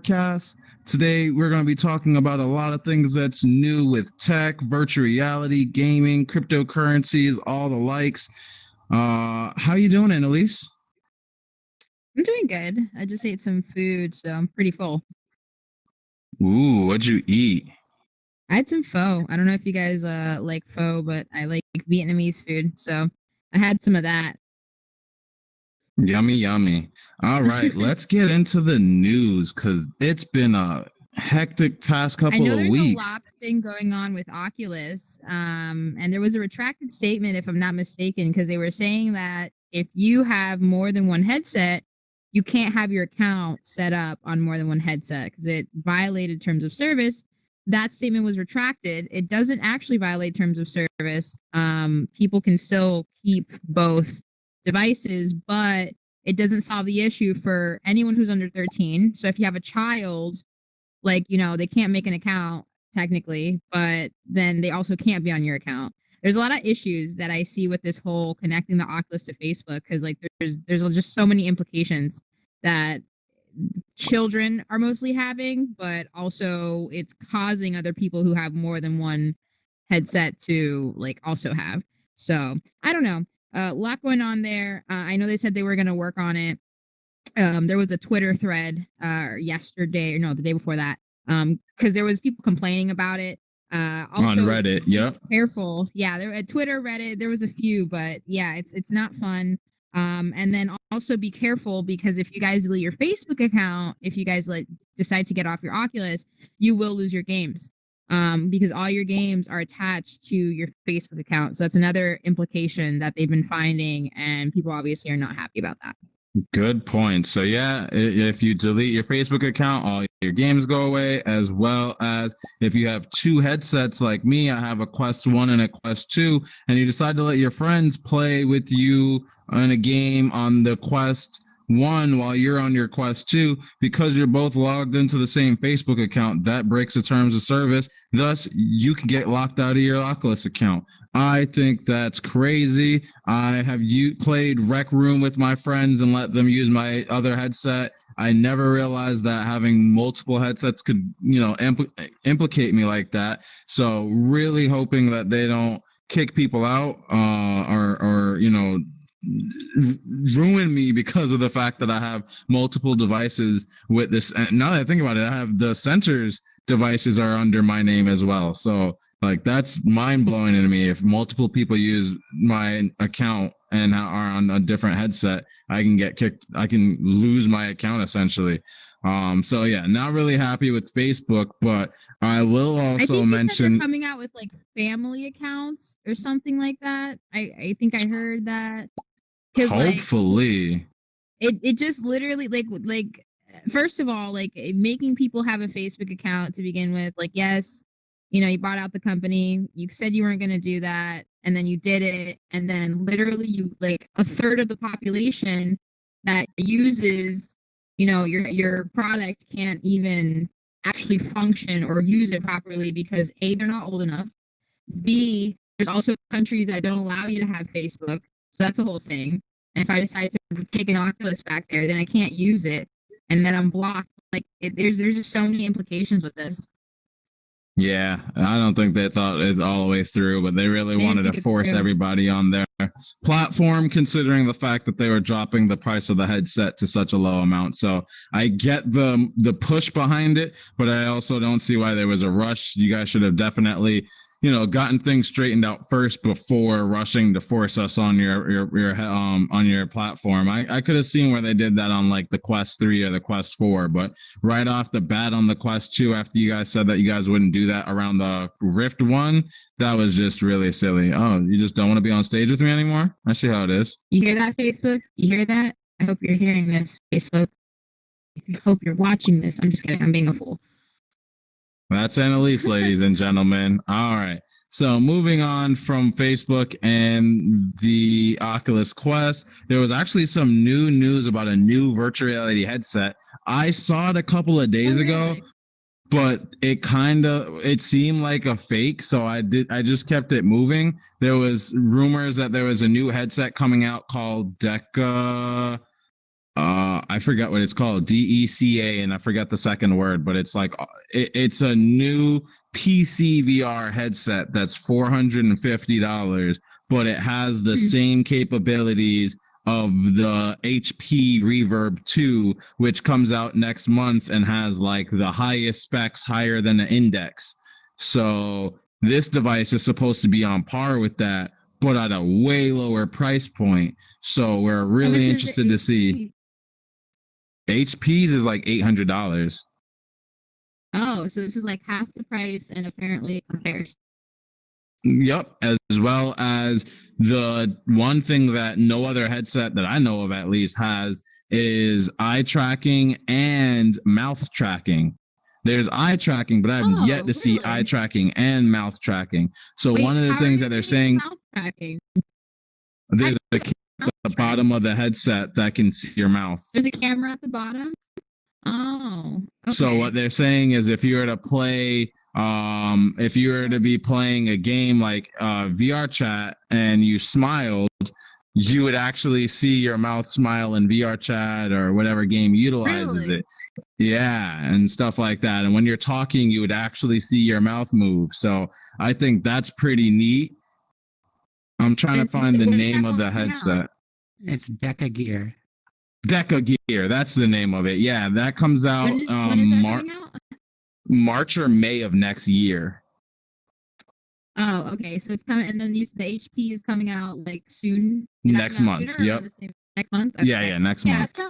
Podcast. Today, we're going to be talking about a lot of things that's new with tech, virtual reality, gaming, cryptocurrencies, all the likes. How you doing, Annalise? I'm doing good. I just ate some food, so I'm pretty full. Ooh, what'd you eat? I had some pho. I don't know if you guys like pho, but I like Vietnamese food, so I had some of that. Yummy, yummy. All right, let's get into the news because it's been a hectic past I couple know of there's a weeks. lot been going on with Oculus, and there was a retracted statement, if I'm not mistaken, because they were saying that if you have more than one headset, you can't have your account set up on more than one headset because it violated terms of service. That statement was retracted. It doesn't actually violate terms of service. People can still keep both devices, but it doesn't solve the issue for anyone who's under 13. So if you have a child, they can't make an account technically, but then they also can't be on your account. There's a lot of issues that I see with this whole connecting the Oculus to Facebook because there's just so many implications that children are mostly having, but also it's causing other people who have more than one headset to also have. So I don't know. A lot going on there. I know they said they were going to work on it. There was a Twitter thread yesterday, or no, the day before that, because there was people complaining about it. Also On Reddit, yep. Careful. Yeah, there at Twitter, Reddit, there was a few, but yeah, it's not fun. And then also be careful because if you guys delete your Facebook account, if you guys decide to get off your Oculus, you will lose your games. Because all your games are attached to your Facebook account. So that's another implication that they've been finding, and people obviously are not happy about that. Good point. So yeah, if you delete your Facebook account, all your games go away, as well as if you have two headsets like me, I have a Quest 1 and a Quest 2, and you decide to let your friends play with you in a game on the Quest 1 while you're on your Quest 2, because you're both logged into the same Facebook account, that breaks the terms of service. Thus, you can get locked out of your Oculus account. I think that's crazy. I have played Rec Room with my friends and let them use my other headset. I never realized that having multiple headsets could, implicate me like that. So really hoping that they don't kick people out or ruin me because of the fact that I have multiple devices with this. And now that I think about it, I have the sensors devices are under my name as well. So that's mind blowing to me. If multiple people use my account and are on a different headset, I can get kicked. I can lose my account essentially. So yeah, not really happy with Facebook, but I will also mention they're coming out with family accounts or something like that. I think I heard that. Hopefully, it just literally first of all, making people have a Facebook account to begin with. Yes, you bought out the company. You said you weren't going to do that, and then you did it, and then literally you a third of the population that uses your product can't even actually function or use it properly because A, they're not old enough. B, there's also countries that don't allow you to have Facebook, so that's the whole thing. And if I decide to take an Oculus back there, then I can't use it, and then I'm blocked. There's just so many implications with this. Yeah, I don't think they thought it all the way through, but they really wanted to force everybody on their platform, considering the fact that they were dropping the price of the headset to such a low amount. So I get the push behind it, but I also don't see why there was a rush. You guys should have definitely gotten things straightened out first before rushing to force us on your platform. I could have seen where they did that on the Quest 3 or the Quest 4, but right off the bat on the Quest 2, after you guys said that you guys wouldn't do that around the Rift 1, that was just really silly. Oh, you just don't want to be on stage with me anymore? I see how it is. You hear that, Facebook? You hear that? I hope you're hearing this, Facebook. I hope you're watching this. I'm just kidding. I'm being a fool. That's Annalise, ladies and gentlemen. All right. So moving on from Facebook and the Oculus Quest, there was actually some new news about a new virtual reality headset. I saw it a couple of days ago, but it seemed like a fake. So I just kept it moving. There was rumors that there was a new headset coming out called Deca. I forgot what it's called, DECA, and I forgot the second word, but it's like it's a new PC VR headset that's $450, but it has the same capabilities of the HP Reverb 2, which comes out next month and has like the highest specs, higher than the Index. So this device is supposed to be on par with that, but at a way lower price point. So we're really interested to see. HP's is like $800. Oh, so this is like half the price and apparently it compares. Yep, as well as the one thing that no other headset that I know of at least has is eye tracking and mouth tracking. There's eye tracking, but I've yet to see eye tracking and mouth tracking. So one of the things that they're saying, mouth tracking? There's a camera at the bottom of the headset that can see your mouth. There's a camera at the bottom? Oh. Okay. So what they're saying is if you were to play if you were to be playing a game like VR chat and you smiled, you would actually see your mouth smile in VR chat or whatever game utilizes it. Yeah, and stuff like that. And when you're talking, you would actually see your mouth move. So I think that's pretty neat. I'm trying to find the name of the headset. It's Deca Gear. Deca Gear, that's the name of it. Yeah, that comes out, when is that coming out? March or May of next year. Oh, okay. So it's coming, and then the HP is coming out like soon. Next month. Yep. Next month. Okay. Yeah, next month. So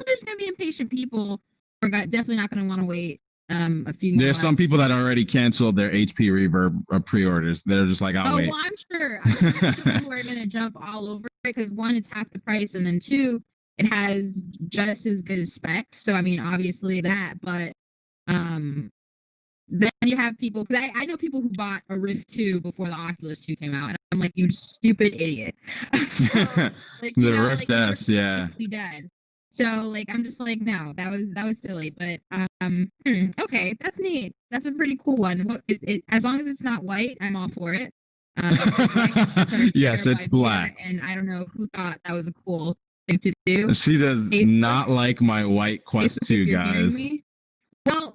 there's gonna be impatient people who are definitely not gonna want to wait a few more There's some people that already canceled their HP Reverb pre-orders. They're just like, I'll wait. Well, I'm sure people are gonna jump all over it because one, it's half the price, and then two, it has just as good as specs. So I mean, obviously that, but then you have people, because I know people who bought a Rift 2 before the Oculus 2 came out, and I'm like, you stupid idiot. So, like, the Rift S, yeah. Dead. So like, I'm just like, no, that was silly. But okay, that's neat. That's a pretty cool one. As long as it's not white, I'm all for it. Yes, it's black. And I don't know who thought that was a cool thing to do. She does not like my white Quest 2, guys.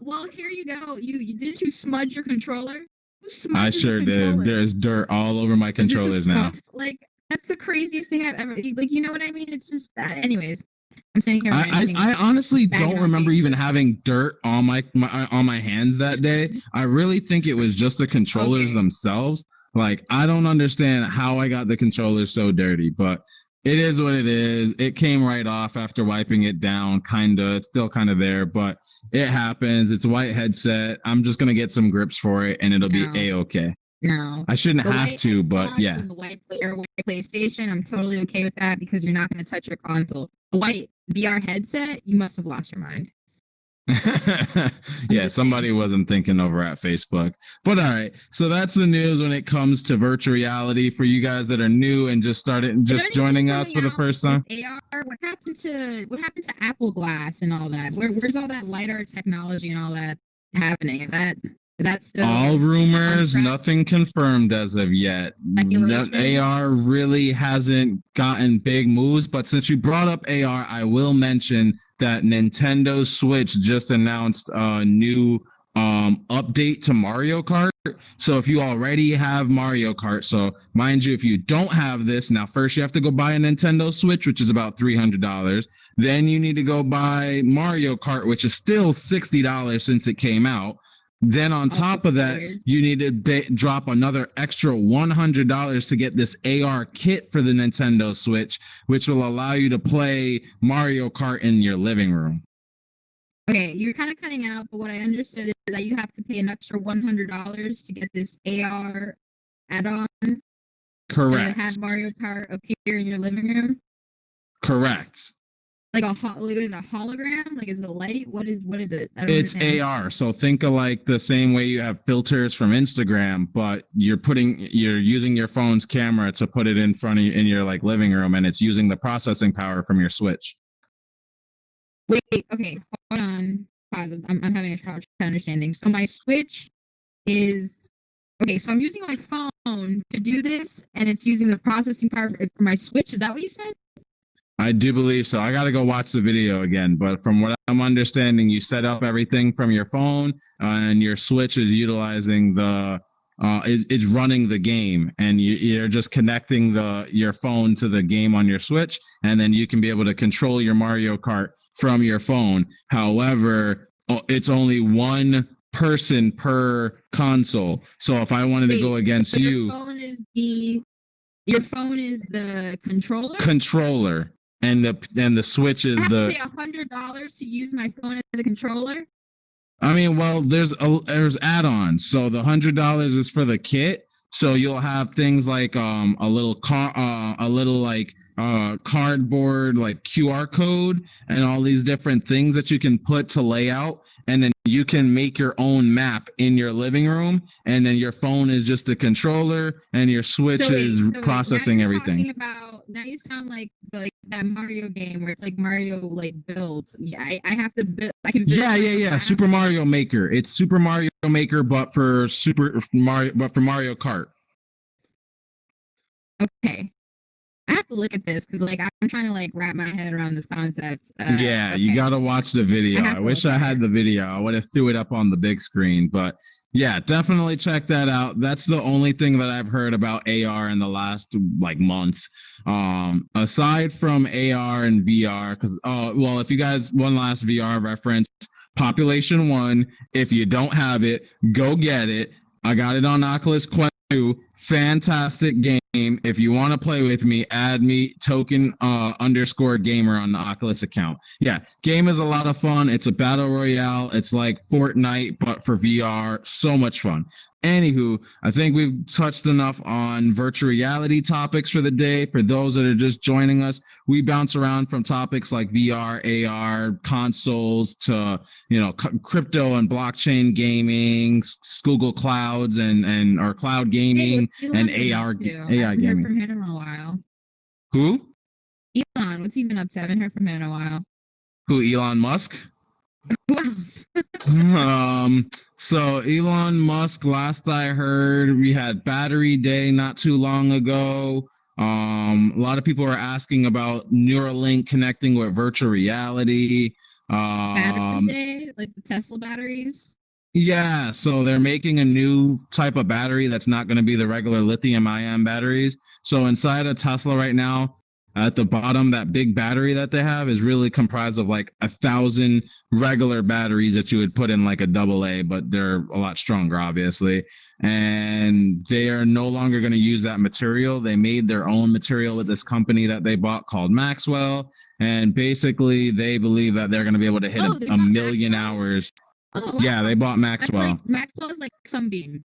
Well, here you go. You didn't you smudge your controller? I sure did. There's dirt all over my controllers now. Like, that's the craziest thing I've ever, like, you know what I mean? It's just that. Anyways, I'm saying here. I honestly don't remember even having dirt on my hands that day. I really think it was just the controllers themselves. Like, I don't understand how I got the controllers so dirty, but it is what it is. It came right off after wiping it down, kinda. It's still kind of there, but it happens. It's a white headset. I'm just gonna get some grips for it, and it'll be a-okay. No, I shouldn't have to, but yeah. The white PlayStation, I'm totally okay with that because you're not gonna touch your console. A white VR headset, you must have lost your mind. Yeah, somebody wasn't thinking over at Facebook. But all right, so that's the news when it comes to virtual reality for you guys that are new and just joining us for the first time. AR, what happened to Apple Glass and all that? Where's all that LiDAR technology and all that happening? Is that still all rumors? Nothing confirmed as of yet. AR really hasn't gotten big moves, but since you brought up AR, I will mention that Nintendo Switch just announced a new update to Mario Kart. So if you already have Mario Kart, so mind you, if you don't have this, now first you have to go buy a Nintendo Switch, which is about $300. Then you need to go buy Mario Kart, which is still $60 since it came out. Then on top of that, you need to drop another extra $100 to get this AR kit for the Nintendo Switch, which will allow you to play Mario Kart in your living room. Okay, you're kind of cutting out, but what I understood is that you have to pay an extra $100 to get this AR add-on. Correct. To have Mario Kart appear in your living room. Correct. Like is it a hologram? Like, is it a light? What is it? It's AR. So think of like the same way you have filters from Instagram, but you're using your phone's camera to put it in front of you in your like living room, and it's using the processing power from your Switch. Wait, okay, hold on. Pause. I'm having a hard time understanding. So my Switch is okay. So I'm using my phone to do this, and it's using the processing power for my Switch. Is that what you said? I do believe so. I got to go watch the video again. But from what I'm understanding, you set up everything from your phone, and your Switch is utilizing is running the game, and you're just connecting your phone to the game on your Switch, and then you can be able to control your Mario Kart from your phone. However, it's only one person per console. So if I wanted to go against you, your phone is the controller, and the Switch is the. I have to pay $100 to use my phone as a controller. I mean, well, there's add-ons. So the $100 is for the kit. So you'll have things like a little cardboard like QR code and all these different things that you can put to layout, and then you can make your own map in your living room, and then your phone is just the controller, and your Switch is processing everything. Now you sound like that Mario game where it's like Mario like builds. Yeah, I have to build. I can build yeah. Super Mario Maker. It's Super Mario Maker, but for Mario Kart. Okay. I have to look at this because like I'm trying to like wrap my head around this concept. Yeah, okay. You gotta watch the video. I wish I had the video. I would have threw it up on the big screen, but yeah, definitely check that out. That's the only thing that I've heard about AR in the last like month. Aside from AR and VR, because if you guys, one last VR reference, Population 1. If you don't have it, go get it. I got it on Oculus Quest 2. Fantastic game. If you want to play with me, add me token_gamer on the Oculus account. Yeah, game is a lot of fun. It's a battle royale. It's like Fortnite, but for VR. So much fun. Anywho, I think we've touched enough on virtual reality topics for the day. For those that are just joining us, we bounce around from topics like VR, AR, consoles to, crypto and blockchain gaming, Google Clouds and or cloud gaming and AI gaming. From him in a while. Who? Elon. What's he been up to? I haven't heard from him in a while. Who? Elon Musk? Who else? So Elon Musk, last I heard, we had Battery Day not too long ago. A lot of people are asking about Neuralink connecting with virtual reality. Battery Day, like the Tesla batteries. Yeah, so they're making a new type of battery that's not going to be the regular lithium-ion batteries. So inside a Tesla right now, at the bottom, that big battery that they have is really comprised of like 1,000 regular batteries that you would put in like a AA, but they're a lot stronger, obviously. And they are no longer going to use that material. They made their own material with this company that they bought called Maxwell. And basically, they believe that they're going to be able to hit a million hours. Oh, wow. Yeah, they bought Maxwell. Maxwell is like Sunbeam.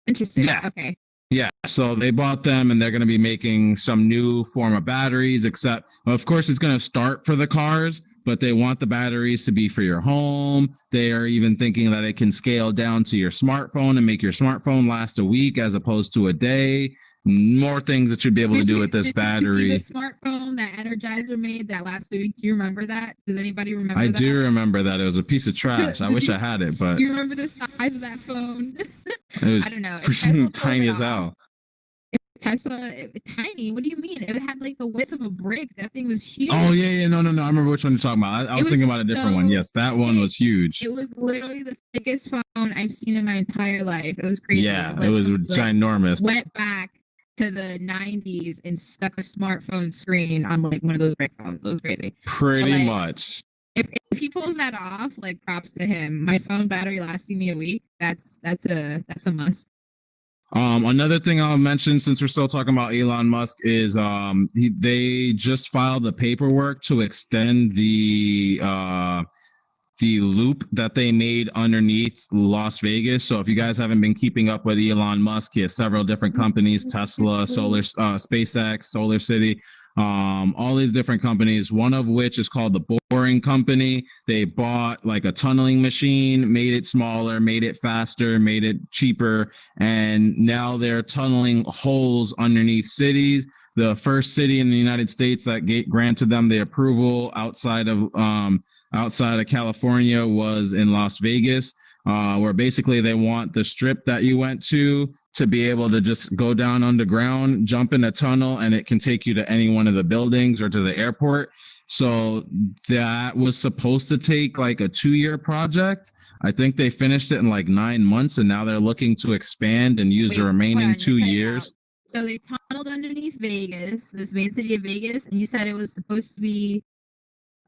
Interesting. Yeah. Okay. Yeah, so they bought them, and they're going to be making some new form of batteries, except, of course, it's going to start for the cars, but they want the batteries to be for your home. They are even thinking that it can scale down to your smartphone and make your smartphone last a week as opposed to a day. More things that you'd be able to do with this battery. Did you see the smartphone that Energizer made that last week? Do you remember that? Does anybody remember that? I do remember that. It was a piece of trash. I wish I had it, but... You remember the size of that phone? It was I don't know. tiny as hell. Tesla, tiny? What do you mean? It had like the width of a brick. That thing was huge. Oh, yeah. No. I remember which one you're talking about. I was thinking about a different one. Yes, that one was huge. It was literally the thickest phone I've seen in my entire life. It was crazy. Yeah, it was ginormous. Went back to the 90s and stuck a smartphone screen on like one of those brick phones. It was crazy. Pretty much. If he pulls that off, like props to him. My phone battery lasting me a week. That's a must. Another thing I'll mention, since we're still talking about Elon Musk, is they just filed the paperwork to extend the loop that they made underneath Las Vegas. So if you guys haven't been keeping up with Elon Musk, he has several different companies: Tesla, SpaceX, Solar City. All these different companies, one of which is called the Boring Company. They bought like a tunneling machine, made it smaller, made it faster, made it cheaper, and now they're tunneling holes underneath cities. The first city in the United States that granted them the approval outside of California was in Las Vegas. where basically they want the strip that you went to be able to just go down underground, jump in a tunnel, and it can take you to any one of the buildings or to the airport. So that was supposed to take like a 2-year project. I think they finished it in like 9 months, and now they're looking to expand and use the remaining 2 years. So they tunneled underneath Vegas, this main city of Vegas, and you said it was supposed to be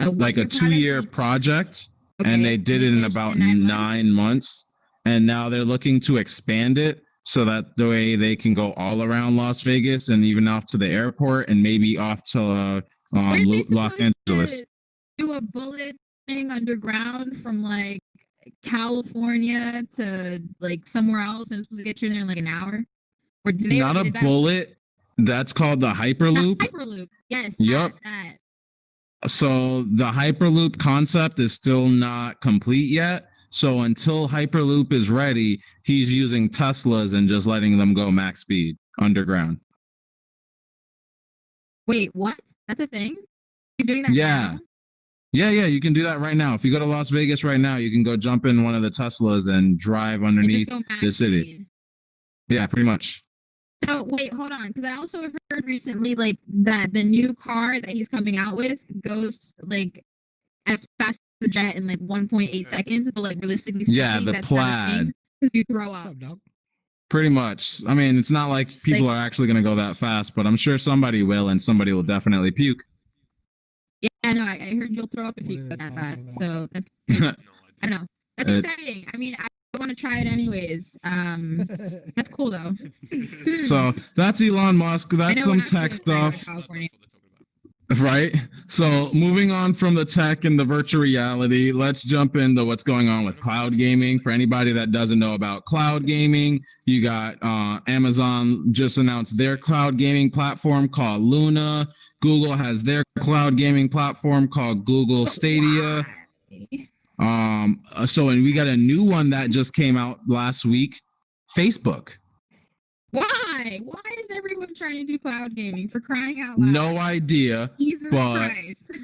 like a 2-year project, and they did it in about 9 months. And now they're looking to expand it so that the way they can go all around Las Vegas and even off to the airport and maybe off to Los Angeles. Do a bullet thing underground from like California to like somewhere else, and it's supposed to get you there in like an hour. Or do they not a bullet? That's called the Hyperloop. The Hyperloop, yes. Yep. That. So the Hyperloop concept is still not complete yet. So until Hyperloop is ready, he's using Teslas and just letting them go max speed underground. Wait, what? That's a thing? He's doing that now? Yeah, you can do that right now. If you go to Las Vegas right now, you can go jump in one of the Teslas and drive underneath the city. Speed. Yeah, pretty much. So wait, hold on, because I also heard recently like that the new car that he's coming out with goes like as fast as a jet in like 1.8 seconds, but like realistically speaking, the Plaid. You throw up. Pretty much. I mean, it's not like people are actually going to go that fast, but I'm sure somebody will, and somebody will definitely puke. Yeah, no, I heard you'll throw up if you go that fast. So that's, I don't know. That's exciting. I mean, I want to try it anyways. That's cool though. So that's Elon Musk. That's some tech stuff. Right. So moving on from the tech and the virtual reality, let's jump into what's going on with cloud gaming. For anybody that doesn't know about cloud gaming, you got Amazon just announced their cloud gaming platform called Luna. Google has their cloud gaming platform called Google Stadia. And we got a new one that just came out last week, Facebook. Why? Why is everyone trying to do cloud gaming, for crying out loud? No idea. Jesus Christ.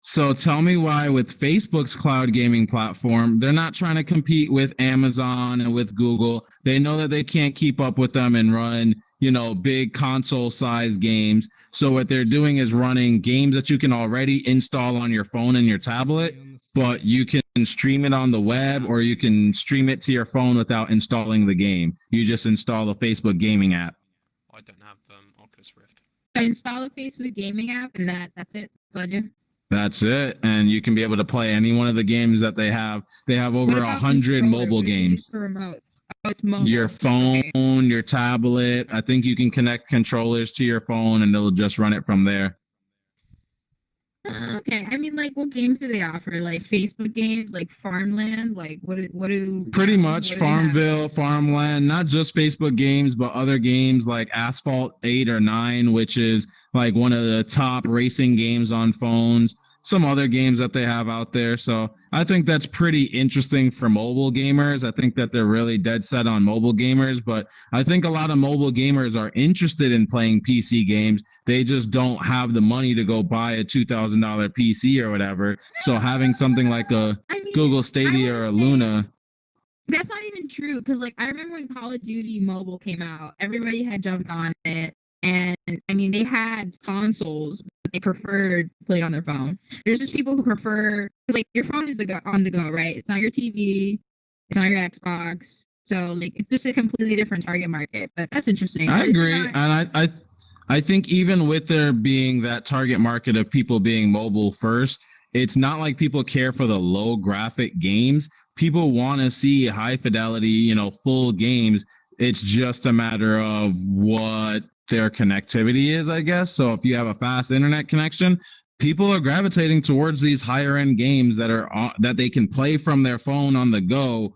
So tell me why with Facebook's cloud gaming platform, they're not trying to compete with Amazon and with Google. They know that they can't keep up with them and run, big console size games. So what they're doing is running games that you can already install on your phone and your tablet, but you can stream it on the web, or you can stream it to your phone without installing the game. You just install the Facebook gaming app. I don't have Oculus Rift. I install a Facebook gaming app, and that's it. That's what I do. That's it. And you can be able to play any one of the games that they have. They have over 100 mobile games. For remotes? Oh, it's mobile. Your phone, your tablet. I think you can connect controllers to your phone, and it'll just run it from there. Okay, I mean, like, what games do they offer? Like Facebook games, like Farmland, like what do? Pretty much Farmville, Farmland, not just Facebook games, but other games like Asphalt 8 or 9, which is like one of the top racing games on phones. Some other games that they have out there. So I think that's pretty interesting for mobile gamers. I think that they're really dead set on mobile gamers, but I think a lot of mobile gamers are interested in playing PC games. They just don't have the money to go buy a $2,000 PC or whatever. So having something like a Google Stadia or a Luna. That's not even true, because like I remember when Call of Duty Mobile came out, everybody had jumped on it. And I mean, they had consoles, but they preferred playing on their phone. There's just people who prefer, like, your phone is on the go, right? It's not your TV, it's not your Xbox. So like, it's just a completely different target market. But that's interesting. I agree, and I think even with there being that target market of people being mobile first, it's not like people care for the low graphic games. People want to see high fidelity, full games. It's just a matter of what their connectivity is, I guess. So if you have a fast internet connection, people are gravitating towards these higher end games that they can play from their phone on the go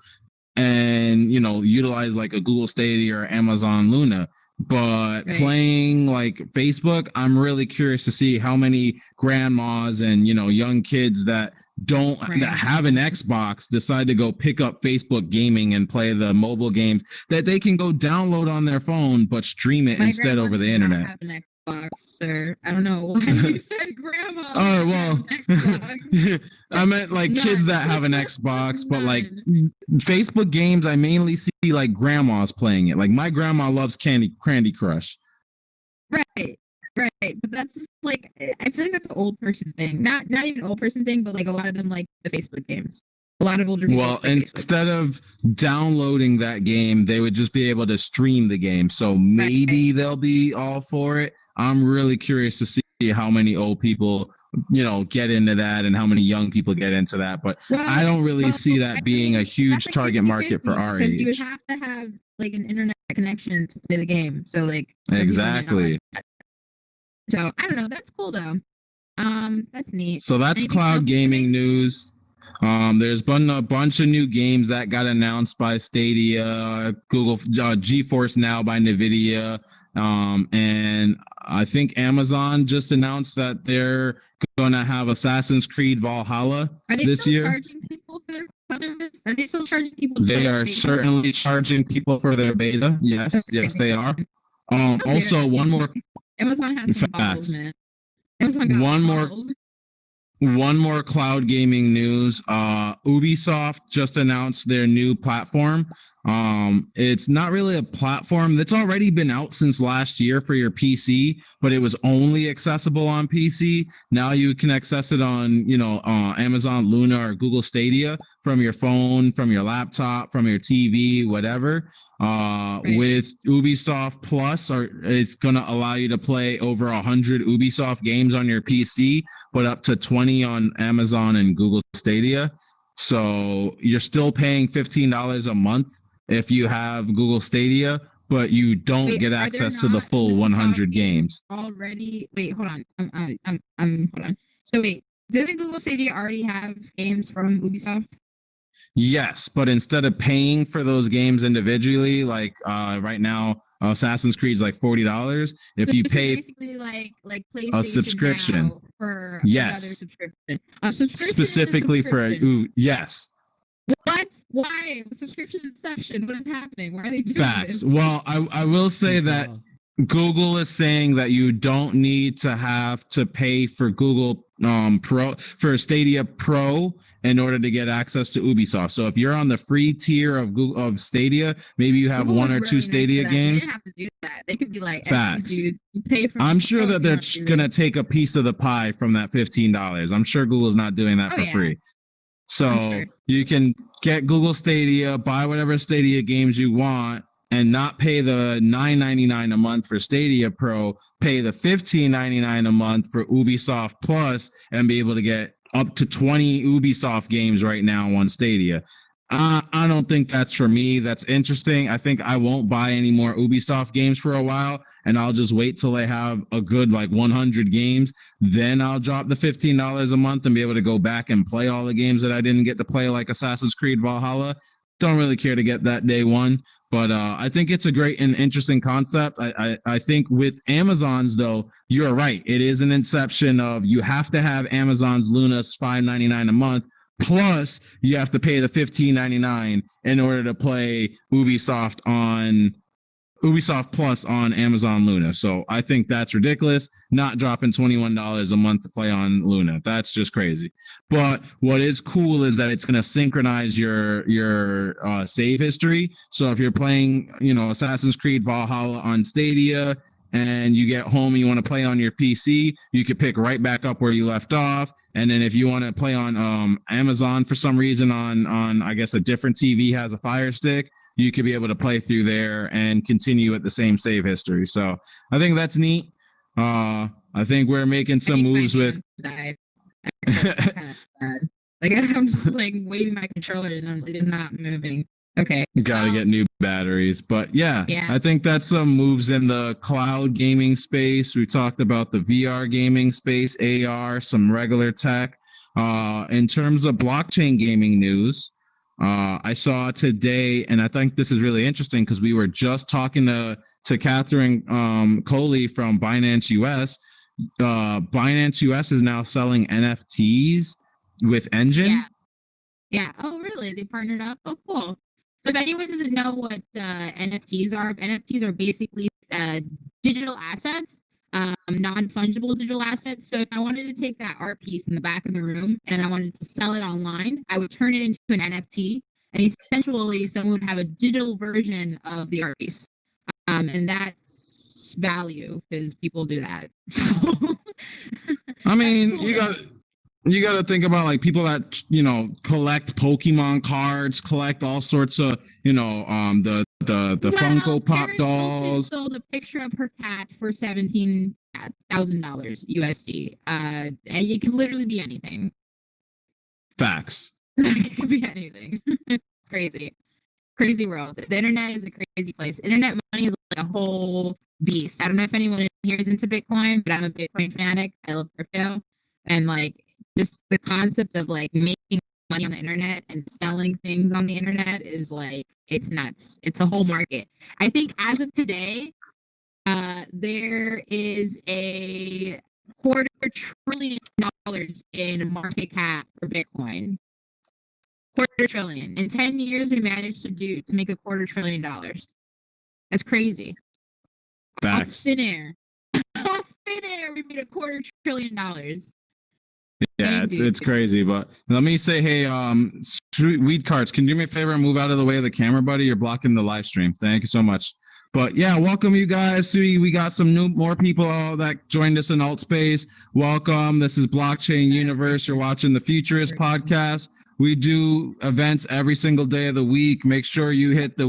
and utilize like a Google Stadia or Amazon Luna. But playing like Facebook, I'm really curious to see how many grandmas and young kids that have an Xbox decide to go pick up Facebook gaming and play the mobile games that they can go download on their phone but stream it instead over the internet. Xbox, or I don't know why you said grandma. Oh, well, Xbox. I meant like kids that have an Xbox, but like Facebook games, I mainly see like grandmas playing it. Like my grandma loves Candy Crush. Right, right. But that's like, I feel like that's an old person thing. Not even an old person thing, but like a lot of them like the Facebook games. A lot of older people. Well, play Facebook. instead of downloading that game, they would just be able to stream the game. So maybe they'll be all for it. I'm really curious to see how many old people, get into that and how many young people get into that. But I don't really see that being a huge target market for our age. You would have to have like an internet connection to play the game. So like exactly. So I don't know. That's cool though. That's neat. So that's Anything cloud else gaming news. There's been a bunch of new games that got announced by Stadia, Google, GeForce Now by NVIDIA, and I think Amazon just announced that they're going to have Assassin's Creed Valhalla this year. Charging people for their service? Are they still charging people? They are certainly charging people for their beta. Yes, yes, they are. Also, one more. Amazon has some balls, man. Amazon got one more cloud gaming news. Ubisoft just announced their new platform. It's not really a platform that's already been out since last year for your PC, but it was only accessible on PC. Now you can access it on, Amazon Luna or Google Stadia from your phone, from your laptop, from your TV, whatever. With Ubisoft Plus, it's going to allow you to play over 100 Ubisoft games on your PC, but up to 20 on Amazon and Google Stadia. So you're still paying $15 a month if you have Google Stadia, but you don't get access to the full 100 games. Already, wait, hold on. I'm hold on. So wait, doesn't Google Stadia already have games from Ubisoft? Yes, but instead of paying for those games individually, like right now, Assassin's Creed is like $40. If you pay basically like PlayStation a subscription for yes, another subscription. A subscription specifically for yes. What? Why? Subscription inception. What is happening? Why are they doing Facts. this? Well, I will say that Google is saying that you don't need to have to pay for Google for Stadia Pro in order to get access to Ubisoft. So if you're on the free tier of Stadia, maybe you have Google one or two Stadia games. They didn't have to do that. They could be like, facts. Dude, you pay for I'm sure that they're gonna take a piece of the pie from that $15. I'm sure Google's not doing that for free. So you can get Google Stadia, buy whatever Stadia games you want, and not pay the $9.99 a month for Stadia Pro, pay the $15.99 a month for Ubisoft Plus, and be able to get up to 20 Ubisoft games right now on Stadia. I don't think that's for me. That's interesting. I think I won't buy any more Ubisoft games for a while, and I'll just wait till they have a good 100 games. Then I'll drop the $15 a month and be able to go back and play all the games that I didn't get to play, like Assassin's Creed Valhalla. Don't really care to get that day one, but I think it's a great and interesting concept. I think with Amazon's, though, you're right. It is an inception of you have to have Amazon's Luna's $5.99 a month. Plus, you have to pay the $15.99 in order to play Ubisoft Plus on Amazon Luna. So I think that's ridiculous. Not dropping $21 a month to play on Luna. That's just crazy. But what is cool is that it's going to synchronize your save history. So if you're playing, Assassin's Creed Valhalla on Stadia, and you get home and you want to play on your PC, you could pick right back up where you left off. And then if you want to play on Amazon for some reason on I guess a different TV has a Fire Stick, you could be able to play through there and continue at the same save history. So I think that's neat. I think we're making some moves with. Kind of sad. I'm just waving my controllers and they're not moving. Okay. Gotta get new batteries. But yeah, I think that's some moves in the cloud gaming space. We talked about the VR gaming space, AR, some regular tech. In terms of blockchain gaming news, I saw today, and I think this is really interesting because we were just talking to Catherine Coley from Binance US. Binance US is now selling NFTs with Engine. Yeah. Oh, really? They partnered up? Oh, cool. So if anyone doesn't know what NFTs are basically digital assets non-fungible digital assets. So if I wanted to take that art piece in the back of the room and I wanted to sell it online, I would turn it into an NFT, and essentially someone would have a digital version of the art piece. And that's value because people do that. So I mean, cool. you got to think about like people that collect Pokemon cards, collect all sorts of the Funko Pop Paris dolls. sold a picture of her cat for $17,000 USD. And it could literally be anything. Facts. It could be anything. It's crazy world. The internet is a crazy place. Internet money is like a whole beast. I don't know if anyone here is into Bitcoin, but I'm a Bitcoin fanatic. I love crypto, and like just the concept of like making money on the internet and selling things on the internet is like it's nuts. It's a whole market. I think as of today, there is a $250 billion in market cap for Bitcoin. $250 billion. In 10 years, we managed to make $250 billion. That's crazy. Facts. Off thin air. Off thin air, we made $250 billion. Yeah, it's crazy. But let me say, hey, Weed Carts, can you do me a favor and move out of the way of the camera, buddy? You're blocking the live stream. Thank you so much. But yeah, welcome you guys. We got some more people that joined us in Altspace. Welcome. This is Blockchain Universe. You're watching the Futurist Podcast. We do events every single day of the week. Make sure you hit the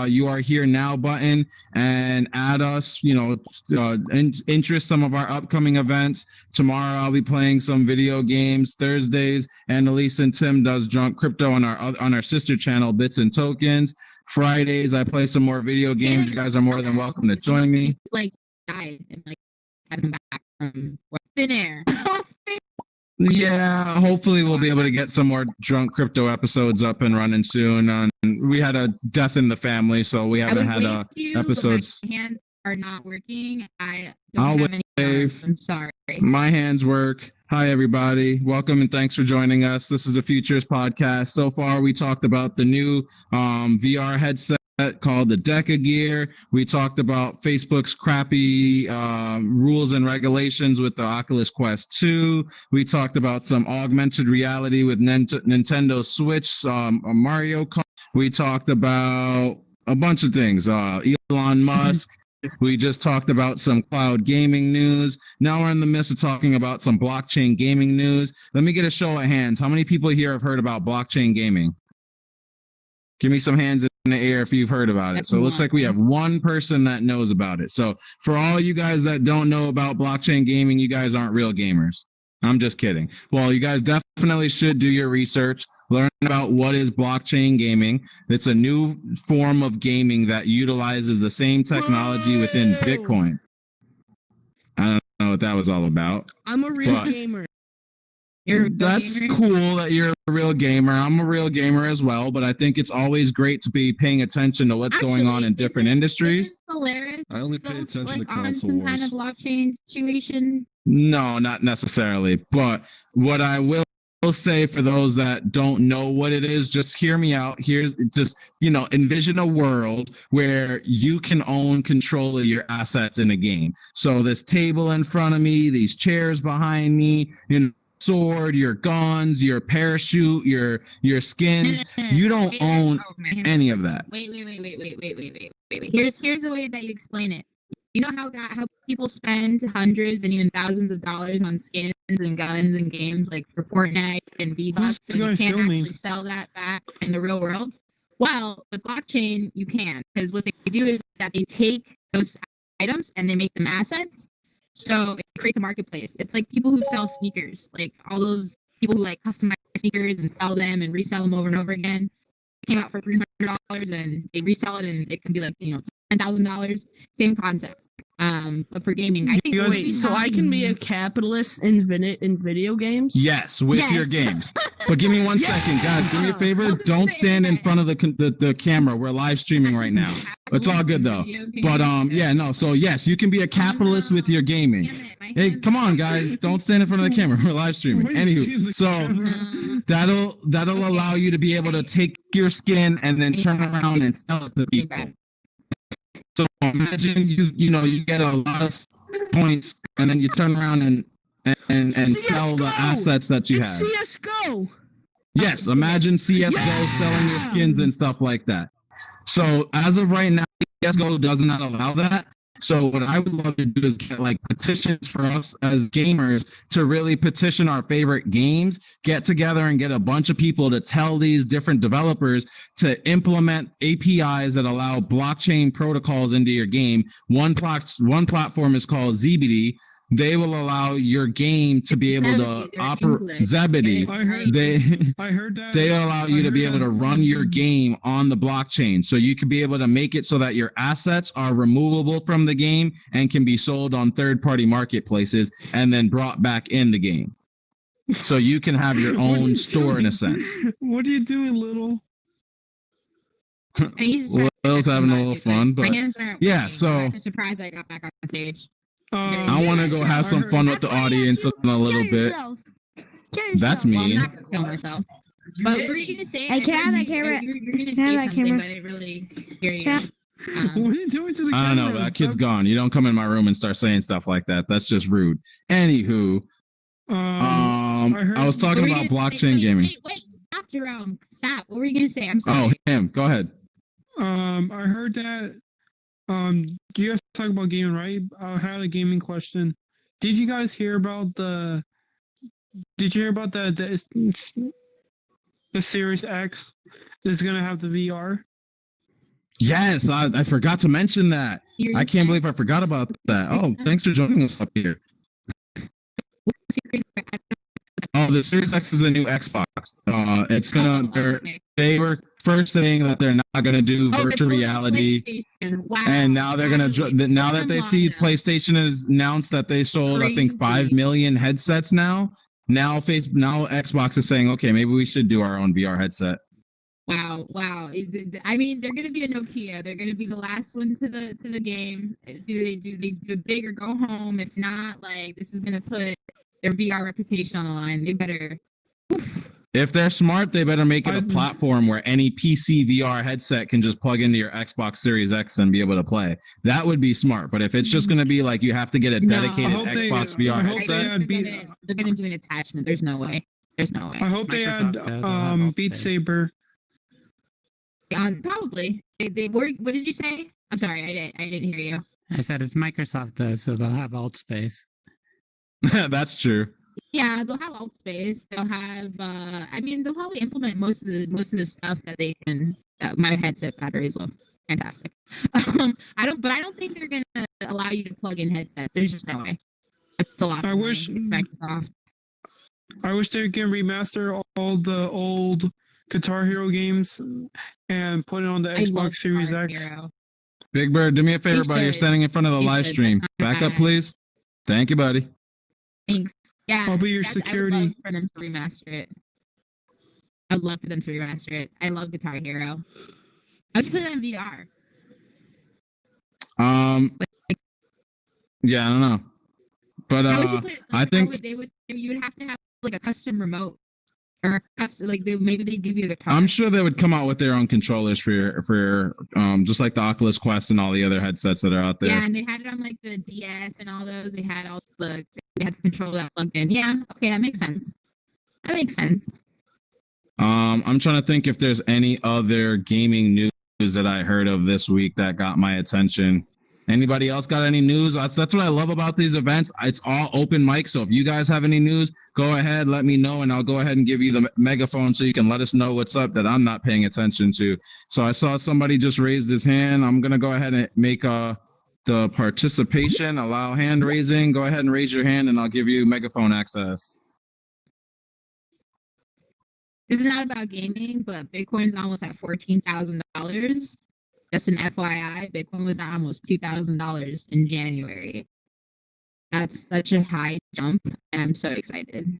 you are here now button and add us, interest some of our upcoming events. Tomorrow I'll be playing some video games. Thursdays, Annalise and Tim does Drunk Crypto on our sister channel, Bits and Tokens. Fridays I play some more video games. You guys are more than welcome to join me. Like died and like had him back from thin air. Yeah, hopefully we'll be able to get some more Drunk Crypto episodes up and running soon. We had a death in the family, so we haven't had episodes. My hands are not working. I'll have any wave. I'm sorry. My hands work. Hi, everybody. Welcome and thanks for joining us. This is a Futurist Podcast. So far, we talked about the new VR headset called the Deca Gear. We talked about Facebook's crappy rules and regulations with the Oculus Quest 2. We talked about some augmented reality with Nintendo Switch, Mario Kart. We talked about a bunch of things. Elon Musk. We just talked about some cloud gaming news. Now we're in the midst of talking about some blockchain gaming news. Let me get a show of hands. How many people here have heard about blockchain gaming? Give me some hands in the air if you've heard about it. So it looks like we have one person that knows about it. So for all you guys that don't know about blockchain gaming, you guys aren't real gamers. I'm just kidding. Well, you guys definitely should do your research, learn about what is blockchain gaming. It's a new form of gaming that utilizes the same technology within Bitcoin. I don't know what that was all about. I'm a real gamer. That's cool that you're a real gamer. I'm a real gamer as well, but I think it's always great to be paying attention to what's going on in different industries. Hilarious. I only pay attention to console on some wars. kind of blockchain situation. No, not necessarily. But what I will say for those that don't know what it is, just hear me out. Here's just, envision a world where you can own control of your assets in a game. So this table in front of me, these chairs behind me, sword, your guns, your parachute, your skins. You don't own any of that. Wait. Here's the way that you explain it. You know how people spend hundreds and even thousands of dollars on skins and guns and games like for Fortnite and V-Bucks, and you can't actually sell that back in the real world? Well, with blockchain, you can, because what they do is that they take those items and they make them assets. So it creates a marketplace. It's like people who sell sneakers, like all those people who like customize sneakers and sell them and resell them over and over again. It came out for $300 and they resell it and it can be like, $10,000. Same concept. But for gaming, I think. So I can be a capitalist in video games? Yes, with your games. But give me 1 second, guys. Do me a favor. Don't stand in front of the camera. We're live streaming right now. It's all good though. But So yes, you can be a capitalist with your gaming. Hey, come on, guys. Don't stand in front of the camera. We're live streaming. Anywho, so that'll allow you to be able to take your skin and then turn around and sell it to people. So imagine you get a lot of points, and then you turn around and sell the CS:GO! assets that you It's have. CS:GO. Yes, imagine CS:GO selling your skins and stuff like that. So as of right now, CS:GO does not allow that. So what I would love to do is get like petitions for us as gamers to really petition our favorite games, get together and get a bunch of people to tell these different developers to implement APIs that allow blockchain protocols into your game. One platform is called ZBD. They will allow your game to be able to operate Zebedee. I heard that. They allow you to be able to run your game on the blockchain. So you can be able to make it so that your assets are removable from the game and can be sold on third-party marketplaces and then brought back in the game. So you can have your own store in a sense. What are you doing, Little? Will's having a little fun, but yeah, so I'm surprised I got back on stage. I want to go have some fun with the audience in a little bit. That's me. I'm not gonna kill myself. But what were you gonna say? Hey, can I have that camera? You're gonna Can I say have that something, camera? but I didn't really hear you. What are you doing to the I don't camera? know. That kid's gone. You don't come in my room and start saying stuff like that. That's just rude. Anywho, I was talking about blockchain gaming. Wait, stop, Jerome. Stop. What were you gonna say? I'm sorry. Oh, him. Go ahead. I heard that. You guys talk about gaming, right? I had a gaming question. Did you guys hear about the? Did you hear about the Series X is gonna have the VR? Yes, I forgot to mention that. I can't believe I forgot about that. Oh, thanks for joining us up here. Oh, the Series X is the new Xbox. It's gonna. They were first saying that they're not gonna do virtual reality, Wow. and now they're gonna. Now that they see PlayStation has announced that they sold, I think 5 million headsets now. Now Xbox is saying, okay, maybe we should do our own VR headset. Wow. I mean, they're gonna be a Nokia. They're gonna be the last one to the game. It's either they do big or go home. If not, like, this is gonna put their VR reputation on the line. They better. If they're smart, they better make it a platform where any PC VR headset can just plug into your Xbox Series X and be able to play. That would be smart. But if it's just going to be like you have to get a dedicated Xbox VR headset, they're gonna do an attachment. There's no way. I hope they had Beat Saber. Probably. They were. What did you say? I'm sorry. I didn't hear you. I said it's Microsoft though, so they'll have Altspace. that's true. Yeah, they'll have Altspace. They'll have. I mean, they'll probably implement most of the stuff that they can. My headset batteries look fantastic. I don't think they're gonna allow you to plug in headsets. There's just no way. It's a lot. I wish it's Microsoft. I wish they can remaster all the old Guitar Hero games and put it on the Xbox Series X. Hero. Big Bird, do me a favor, buddy. You're standing in front of the He live should. stream. Back up, please. Thank you, buddy. Thanks. Yeah, I'll be your I would security. love for them to remaster it. I'd love for them to remaster it. I love Guitar Hero. I'd put it in VR. Yeah, I don't know, but How would you put it? I think you would have to have like a custom remote or a custom maybe they give you the. I'm sure they would come out with their own controllers for just like the Oculus Quest and all the other headsets that are out there. Yeah, and they had it on like the DS and all those. They had the control that plugged in. Yeah, okay, that makes sense. I'm trying to think if there's any other gaming news that I heard of this week that got my attention. Anybody else got any news? That's what I love about these events. It's all open mic. So if you guys have any news, go ahead, let me know, and I'll go ahead and give you the megaphone so you can let us know what's up that I'm not paying attention to. So I saw somebody just raised his hand. I'm going to go ahead and make the participation, allow hand raising. Go ahead and raise your hand and I'll give you megaphone access. This is not about gaming, but Bitcoin's almost at $14,000. Just an FYI, Bitcoin was at almost $2,000 in January. That's such a high jump, and I'm so excited.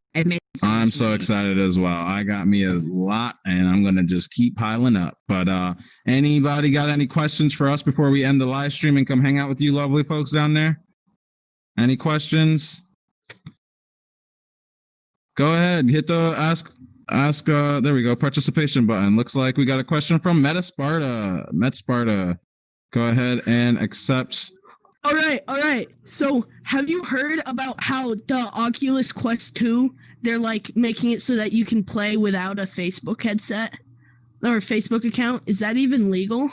I'm so excited as well. I got me a lot, and I'm going to just keep piling up. But anybody got any questions for us before we end the live stream and come hang out with you lovely folks down there? Any questions? Go ahead, hit the ask there we go, participation button. Looks like we got a question from Met Sparta. Go ahead and accept All right. So, have you heard about how the Oculus Quest 2, they're like making it so that you can play without a Facebook headset or a Facebook account? Is that even legal?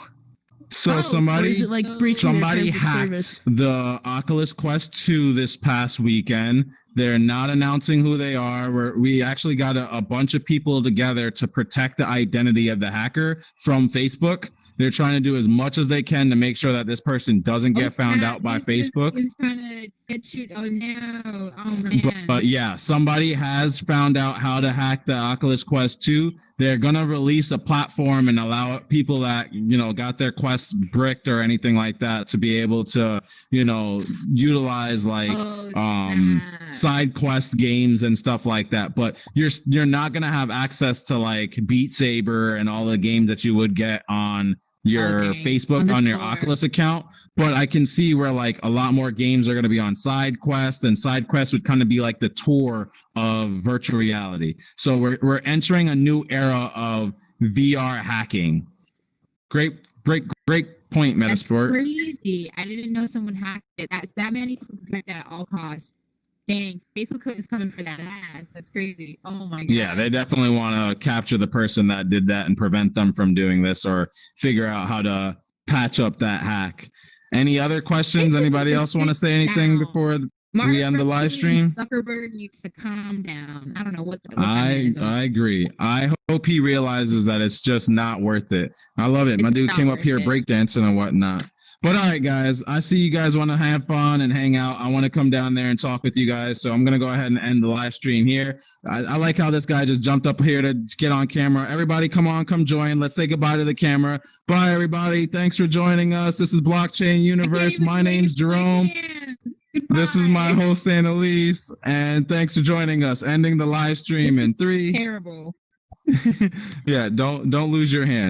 So Oh, Or is somebody it like breaching their somebody terms of hacked service? the Oculus Quest 2 this past weekend. They're not announcing who they are. We actually got a bunch of people together to protect the identity of the hacker from Facebook. They're trying to do as much as they can to make sure that this person doesn't get found out by Facebook. He's trying to get you. Oh no! Oh man! But yeah, somebody has found out how to hack the Oculus Quest 2. They're gonna release a platform and allow people that got their quests bricked or anything like that to be able to utilize like side quest games and stuff like that. But you're not gonna have access to like Beat Saber and all the games that you would get on your Facebook on your Oculus account. But I can see where like a lot more games are going to be on side quest, and side quest would kind of be like the tour of virtual reality. So we're entering a new era of VR hacking. Great point, Metasport. That's crazy. I didn't know someone hacked it. That man needs to protect that at all costs. Dang, Facebook is coming for that ass. That's crazy. Oh my god. Yeah, they definitely want to capture the person that did that and prevent them from doing this, or figure out how to patch up that hack. Any other questions? Anybody else want to say anything before we end the live stream? Zuckerberg needs to calm down. I don't know what I agree. I hope he realizes that it's just not worth it. I love it. My dude came up here breakdancing and whatnot. But all right, guys, I see you guys want to have fun and hang out. I want to come down there and talk with you guys. So I'm going to go ahead and end the live stream here. I like how this guy just jumped up here to get on camera. Everybody, come on, come join. Let's say goodbye to the camera. Bye, everybody. Thanks for joining us. This is Blockchain Universe. My name's Jerome. This is my host, Annalise. And thanks for joining us. Ending the live stream in 3. Terrible. Yeah, don't lose your hand.